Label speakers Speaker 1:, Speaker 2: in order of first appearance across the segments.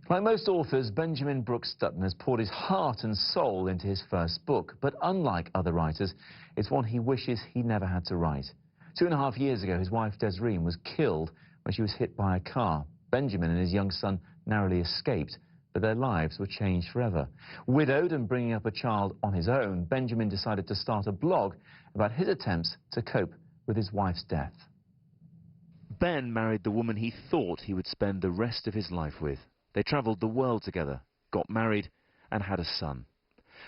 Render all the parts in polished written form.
Speaker 1: Like most authors, Benjamin Brooks-Dutton has poured his heart and soul into his first book, but unlike other writers, it's one he wishes he never had to write. 2.5 years ago, his wife Desireen was killed when she was hit by a car. Benjamin and his young son narrowly escaped, but their lives were changed forever. Widowed and bringing up a child on his own, Benjamin decided to start a blog about his attempts to cope with his wife's death. Ben married the woman he thought he would spend the rest of his life with. They travelled the world together, got married and had a son.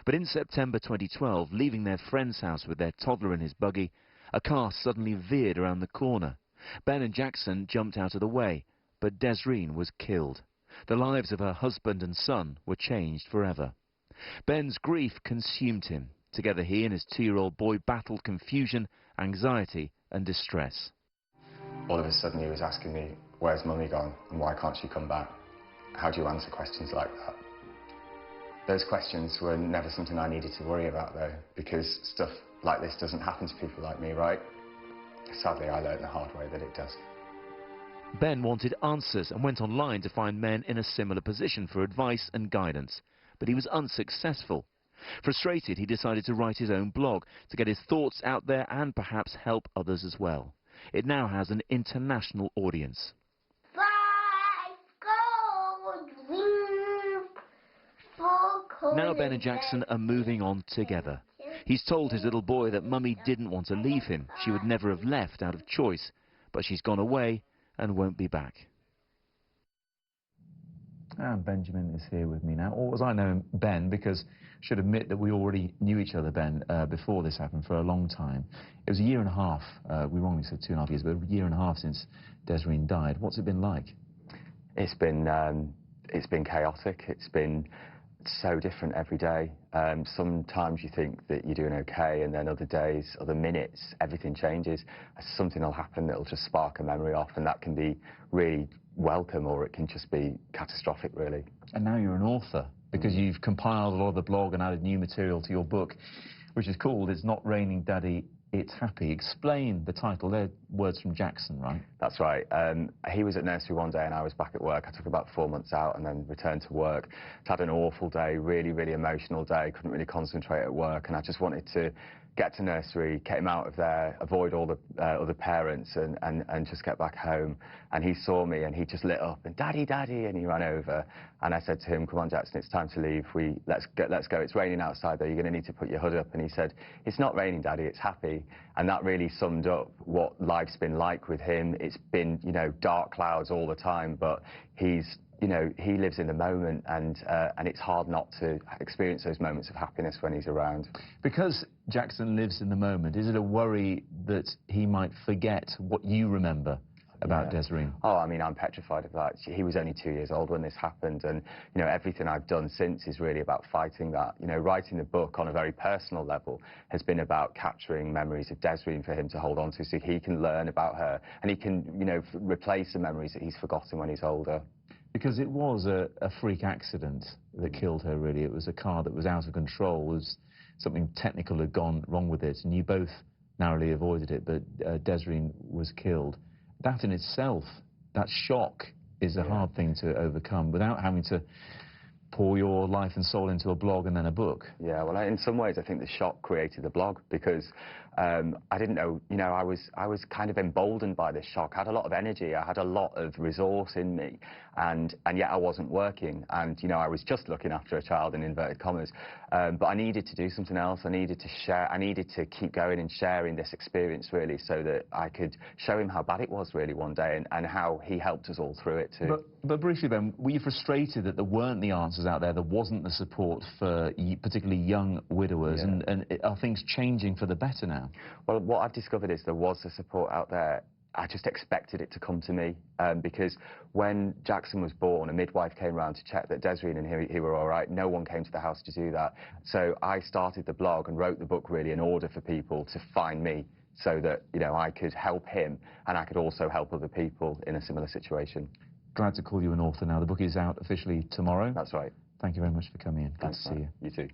Speaker 1: But in September 2012, leaving their friend's house with their toddler in his buggy, a car suddenly veered around the corner. Ben and Jackson jumped out of the way, but Desireen was killed. The lives of her husband and son were changed forever. Ben's grief consumed him. Together he and his 2-year-old boy battled confusion, anxiety and distress.
Speaker 2: All of a sudden he was asking me, "Where's Mummy gone and why can't she come back?" How do you answer questions like that? Those questions were never something I needed to worry about though, because stuff like this doesn't happen to people like me, right? Sadly, I learned the hard way that it does.
Speaker 1: Ben wanted answers and went online to find men in a similar position for advice and guidance, but he was unsuccessful. Frustrated, he decided to write his own blog to get his thoughts out there and perhaps help others as well. It now has an international audience. Now Ben and Jackson are moving on together. He's told his little boy that Mummy didn't want to leave him. She would never have left out of choice, but she's gone away and won't be back. And Benjamin is here with me now. Or as I know him, Ben, because I should admit that we already knew each other, Ben, before this happened for a long time. It was 1.5 years, we wrongly said 2.5 years, but 1.5 years since Desireen died. What's it been like?
Speaker 2: It's been chaotic. It's been so different every day. Sometimes you think that you're doing okay, and then other days, other minutes, everything changes. Something will happen that'll just spark a memory off, and that can be really welcome, or it can just be catastrophic, really.
Speaker 1: And now you're an author, because you've compiled a lot of the blog and added new material to your book, which is called It's Not Raining Daddy, It's Happy. Explain the title. They're words from Jackson, right?
Speaker 2: That's right. He was at nursery one day and I was back at work. I took about 4 months out and then returned to work. Had an awful day, really, really emotional day. Couldn't really concentrate at work, and I just wanted to get to nursery, get him out of there, avoid all the other parents and just get back home. And he saw me and he just lit up and "Daddy, Daddy," and he ran over. And I said to him, "Come on, Jackson, it's time to leave. Let's go. It's raining outside though. You're going to need to put your hood up." And he said, "It's not raining, Daddy, it's happy." And that really summed up what life's been like with him. It's been, you know, dark clouds all the time, but he's, you know, he lives in the moment, and it's hard not to experience those moments of happiness when he's around.
Speaker 1: Because Jackson lives in the moment, is it a worry that he might forget what you remember about Desireen?
Speaker 2: Oh, I mean, I'm petrified of that. He was only 2 years old when this happened, and, you know, everything I've done since is really about fighting that. You know, writing the book on a very personal level has been about capturing memories of Desireen for him to hold on to, so he can learn about her, and he can, you know, replace the memories that he's forgotten when he's older.
Speaker 1: Because it was a freak accident that killed her, really. It was a car that was out of control. It was something technical had gone wrong with it, and you both narrowly avoided it, but Desireen was killed. That in itself, that shock, is a hard thing to overcome without having to pour your life and soul into a blog and then a book.
Speaker 2: Yeah, well, in some ways I think the shock created the blog, because I didn't know, you know, I was kind of emboldened by this shock. I had a lot of energy, I had a lot of resource in me, and yet I wasn't working, and, you know, I was just looking after a child in inverted commas, but I needed to do something else. I needed to share, I needed to keep going and sharing this experience, really, so that I could show him how bad it was, really, one day, and how he helped us all through it too.
Speaker 1: But briefly then, were you frustrated that there weren't the answers out there wasn't the support for particularly young widowers, and are things changing for the better now?
Speaker 2: Well, what I've discovered is there was the support out there. I just expected it to come to me, because when Jackson was born, a midwife came round to check that Desireen and he were all right. No one came to the house to do that. So I started the blog and wrote the book really in order for people to find me, so that, you know, I could help him and I could also help other people in a similar situation.
Speaker 1: Glad to call you an author now. The book is out officially tomorrow.
Speaker 2: That's right.
Speaker 1: Thank you very much for coming in. Good
Speaker 2: Thanks,
Speaker 1: to see you.
Speaker 2: You too.